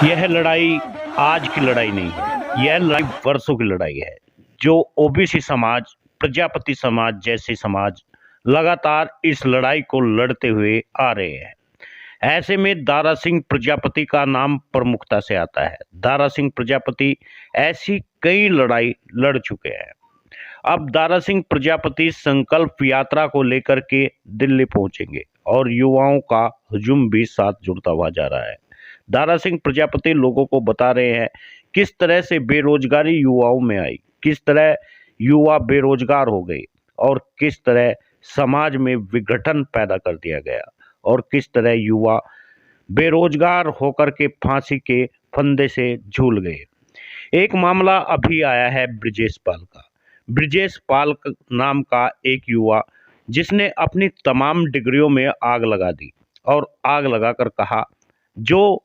यह लड़ाई आज की लड़ाई नहीं है, यह लड़ाई वर्षों की लड़ाई है। जो ओबीसी समाज, प्रजापति समाज जैसे समाज लगातार इस लड़ाई को लड़ते हुए आ रहे हैं। ऐसे में दारा सिंह प्रजापति का नाम प्रमुखता से आता है। दारा सिंह प्रजापति ऐसी कई लड़ाई लड़ चुके हैं। अब दारा सिंह प्रजापति संकल्प यात्रा को लेकर के दिल्ली पहुंचेंगे और युवाओं का हुजूम भी साथ जुड़ता हुआ जा रहा है। दारा सिंह प्रजापति लोगों को बता रहे हैं किस तरह से बेरोजगारी युवाओं में आई, किस तरह युवा बेरोजगार हो गए और किस तरह समाज में विघटन पैदा कर दिया गया और किस तरह युवा बेरोजगार होकर के फांसी के फंदे से झूल गए। एक मामला अभी आया है ब्रिजेश पाल का। ब्रिजेश पाल नाम का एक युवा जिसने अपनी तमाम डिग्रियों में आग लगा दी और आग लगाकर कहा, जो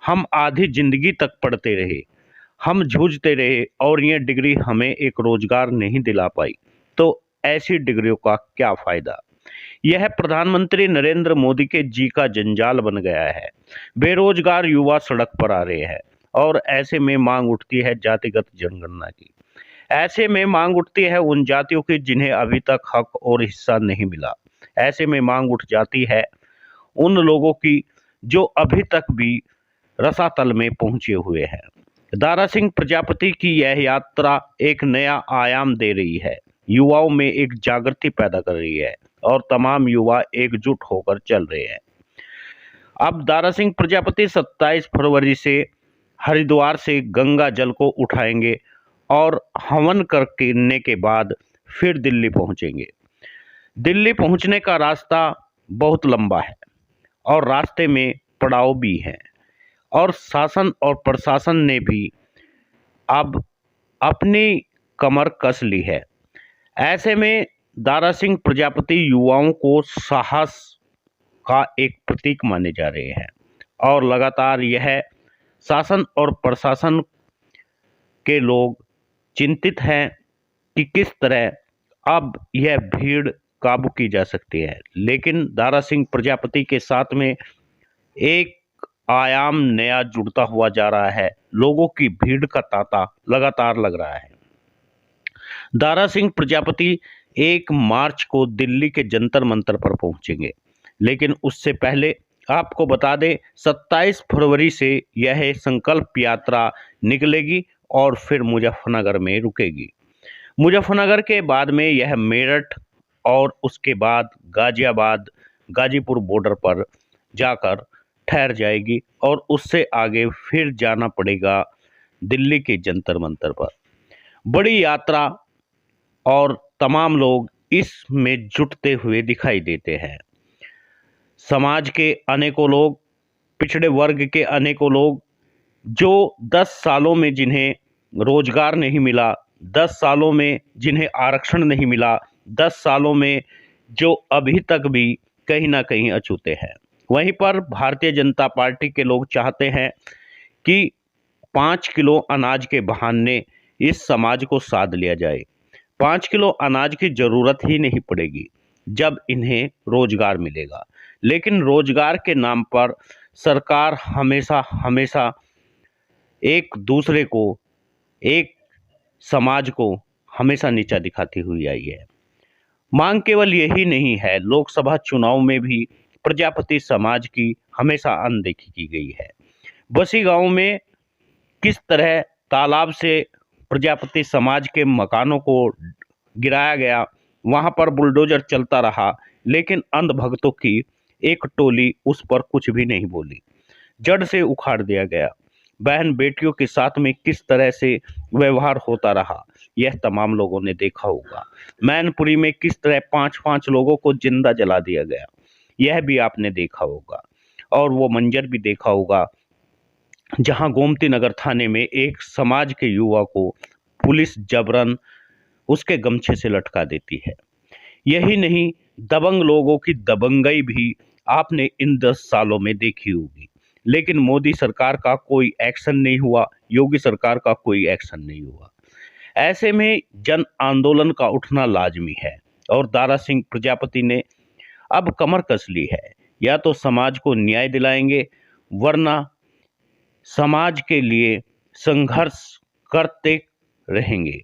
हम आधी जिंदगी तक पढ़ते रहे, हम जूझते रहे और ये डिग्री हमें एक रोजगार नहीं दिला पाई, तो ऐसी डिग्रियों का क्या फायदा। यह प्रधानमंत्री नरेंद्र मोदी के जी का जंजाल बन गया है। बेरोजगार युवा सड़क पर आ रहे हैं और ऐसे में मांग उठती है जातिगत जनगणना की। ऐसे में मांग उठती है उन जातियों की जिन्हें अभी तक हक और हिस्सा नहीं मिला। ऐसे में मांग उठ जाती है उन लोगों की जो अभी तक भी रसातल में पहुंचे हुए हैं। दारा सिंह प्रजापति की यह यात्रा एक नया आयाम दे रही है, युवाओं में एक जागृति पैदा कर रही है और तमाम युवा एकजुट होकर चल रहे हैं। अब दारा सिंह प्रजापति 27 फरवरी से हरिद्वार से गंगा जल को उठाएंगे और हवन करने के बाद फिर दिल्ली पहुंचेंगे। दिल्ली पहुंचने का रास्ता बहुत लंबा है और रास्ते में पड़ाव भी हैं और शासन और प्रशासन ने भी अब अपनी कमर कस ली है। ऐसे में दारा सिंह प्रजापति युवाओं को साहस का एक प्रतीक माने जा रहे हैं और लगातार यह शासन और प्रशासन के लोग चिंतित हैं कि किस तरह अब यह भीड़ काबू की जा सकती है। लेकिन दारा सिंह प्रजापति के साथ में एक आयाम नया जुड़ता हुआ जा रहा है, लोगों की भीड़ का तांता लगातार लग रहा है। दारा सिंह प्रजापति 1 मार्च को दिल्ली के जंतर मंतर पर पहुंचेंगे, लेकिन उससे पहले आपको बता दें 27 फरवरी से यह संकल्प यात्रा निकलेगी और फिर मुजफ्फरनगर में रुकेगी। मुजफ्फरनगर के बाद में यह मेरठ और उसके बाद गाजियाबाद, गाजीपुर बॉर्डर पर जाकर ठहर जाएगी और उससे आगे फिर जाना पड़ेगा दिल्ली के जंतर मंतर पर। बड़ी यात्रा और तमाम लोग इसमें जुटते हुए दिखाई देते हैं। समाज के अनेकों लोग, पिछड़े वर्ग के अनेकों लोग जो 10 सालों में जिन्हें रोजगार नहीं मिला, 10 सालों में जिन्हें आरक्षण नहीं मिला, 10 सालों में जो अभी तक भी कहीं ना कहीं अछूते हैं। वहीं पर भारतीय जनता पार्टी के लोग चाहते हैं कि 5 किलो अनाज के बहाने इस समाज को साध लिया जाए। 5 किलो अनाज की जरूरत ही नहीं पड़ेगी जब इन्हें रोजगार मिलेगा। लेकिन रोजगार के नाम पर सरकार हमेशा हमेशा एक दूसरे को, एक समाज को हमेशा नीचा दिखाती हुई आई है। मांग केवल यही नहीं है, लोकसभा चुनाव में भी प्रजापति समाज की हमेशा अनदेखी की गई है। बसी गांव में किस तरह तालाब से प्रजापति समाज के मकानों को गिराया गया, वहां पर बुलडोजर चलता रहा, लेकिन अंधभक्तों की एक टोली उस पर कुछ भी नहीं बोली, जड़ से उखाड़ दिया गया। बहन बेटियों के साथ में किस तरह से व्यवहार होता रहा, यह तमाम लोगों ने देखा होगा। मैनपुरी में किस तरह 5-5 लोगों को जिंदा जला दिया गया, यह भी आपने देखा होगा। और वो मंजर भी देखा होगा जहां गोमती नगर थाने में एक समाज के युवा को पुलिस जबरन उसके गमछे से लटका देती है। यही नहीं, दबंग लोगों की दबंगई भी आपने इन 10 सालों में देखी होगी, लेकिन मोदी सरकार का कोई एक्शन नहीं हुआ, योगी सरकार का कोई एक्शन नहीं हुआ। ऐसे में जन आंदोलन का उठना लाजमी है और दारा सिंह प्रजापति ने अब कमर कस ली है। या तो समाज को न्याय दिलाएंगे, वरना समाज के लिए संघर्ष करते रहेंगे।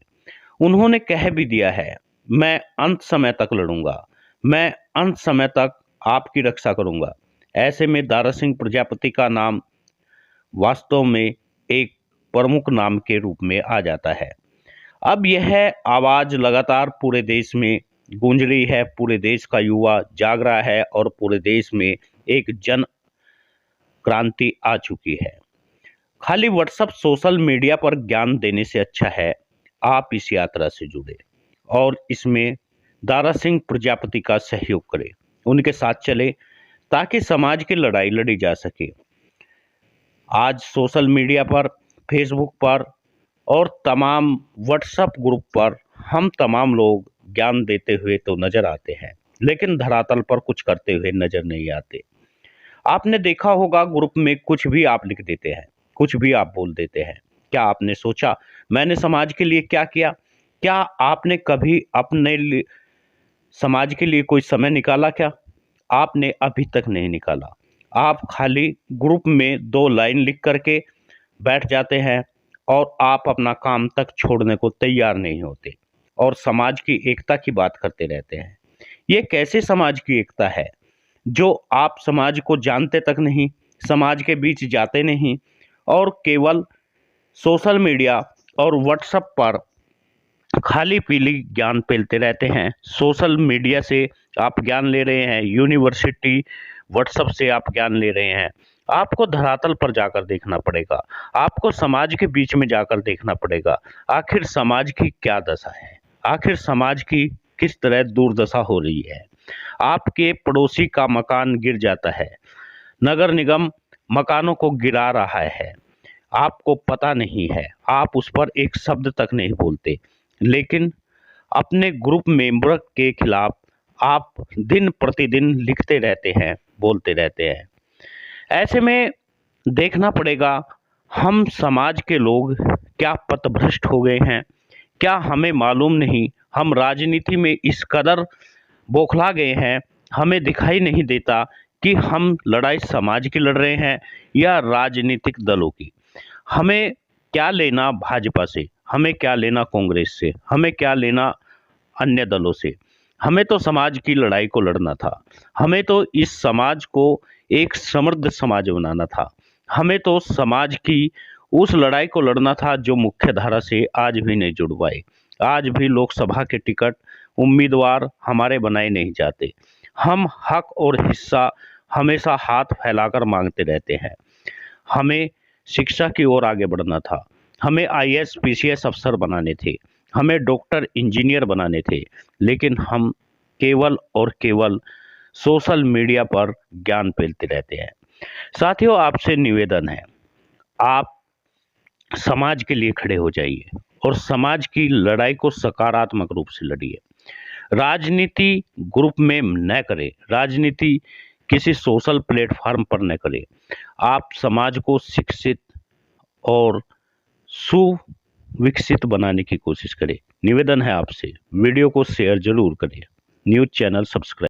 उन्होंने कह भी दिया है, मैं अंत समय तक लड़ूंगा, मैं अंत समय तक आपकी रक्षा करूंगा। ऐसे में दारा सिंह प्रजापति का नाम वास्तव में एक प्रमुख नाम के रूप में आ जाता है। अब यह आवाज लगातार पूरे देश में गूंज रही है, पूरे देश का युवा जाग रहा है और पूरे देश में एक जन क्रांति आ चुकी है। खाली व्हाट्सएप सोशल मीडिया पर ज्ञान देने से अच्छा है आप इस यात्रा से जुड़े और इसमें दारा सिंह प्रजापति का सहयोग करें, उनके साथ चले ताकि समाज की लड़ाई लड़ी जा सके। आज सोशल मीडिया पर, फेसबुक पर और तमाम व्हाट्सएप ग्रुप पर हम तमाम लोग ज्ञान देते हुए तो नजर आते हैं, लेकिन धरातल पर कुछ करते हुए नजर नहीं आते। आपने देखा होगा ग्रुप में कुछ भी आप लिख देते हैं, कुछ भी आप बोल देते हैं। क्या आपने सोचा मैंने समाज के लिए क्या किया? क्या आपने कभी अपने समाज के लिए कोई समय निकाला क्या? आपने अभी तक नहीं निकाला। आप खाली ग्रुप में 2 लाइन लिख करके बैठ जाते हैं और आप अपना काम तक छोड़ने को तैयार नहीं होते और समाज की एकता की बात करते रहते हैं। ये कैसे समाज की एकता है जो आप समाज को जानते तक नहीं, समाज के बीच जाते नहीं और केवल सोशल मीडिया और व्हाट्सएप पर खाली पीली ज्ञान फैलते रहते हैं। सोशल मीडिया से आप ज्ञान ले रहे हैं, यूनिवर्सिटी व्हाट्सएप से आप ज्ञान ले रहे हैं। आपको धरातल पर जाकर देखना पड़ेगा, आपको समाज के बीच में जाकर देखना पड़ेगा। आखिर समाज की क्या दशा है, आखिर समाज की किस तरह दुर्दशा हो रही है। आपके पड़ोसी का मकान गिर जाता है, नगर निगम मकानों को गिरा रहा है, आपको पता नहीं है, आप उस पर एक शब्द तक नहीं बोलते, लेकिन अपने ग्रुप मेंबर के खिलाफ आप दिन प्रतिदिन लिखते रहते हैं, बोलते रहते हैं। ऐसे में देखना पड़ेगा हम समाज के लोग क्या पथभ्रष्ट हो गए हैं, क्या हमें मालूम नहीं, हम राजनीति में इस कदर बौखला गए हैं, हमें दिखाई नहीं देता कि हम लड़ाई समाज की लड़ रहे हैं या राजनीतिक दलों की। हमें क्या लेना भाजपा से, हमें क्या लेना कांग्रेस से, हमें क्या लेना अन्य दलों से। हमें तो समाज की लड़ाई को लड़ना था, हमें तो इस समाज को एक समृद्ध समाज बनाना था, हमें तो समाज की उस लड़ाई को लड़ना था जो मुख्य धारा से आज भी नहीं जुड़ पाए। आज भी लोकसभा के टिकट उम्मीदवार हमारे बनाए नहीं जाते। हम हक और हिस्सा हमेशा हाथ फैलाकर मांगते रहते हैं। हमें शिक्षा की ओर आगे बढ़ना था, हमें आईएएस पीसीएस अफसर बनाने थे, हमें डॉक्टर इंजीनियर बनाने थे, लेकिन हम केवल और केवल सोशल मीडिया पर ज्ञान फैलते रहते हैं। साथियों, आपसे निवेदन है, आप समाज के लिए खड़े हो जाइए और समाज की लड़ाई को सकारात्मक रूप से लड़िए। राजनीति ग्रुप में न करें, राजनीति किसी सोशल प्लेटफॉर्म पर न करें। आप समाज को शिक्षित और सुविकसित बनाने की कोशिश करें। निवेदन है आपसे, वीडियो को शेयर जरूर करें। News channel subscribe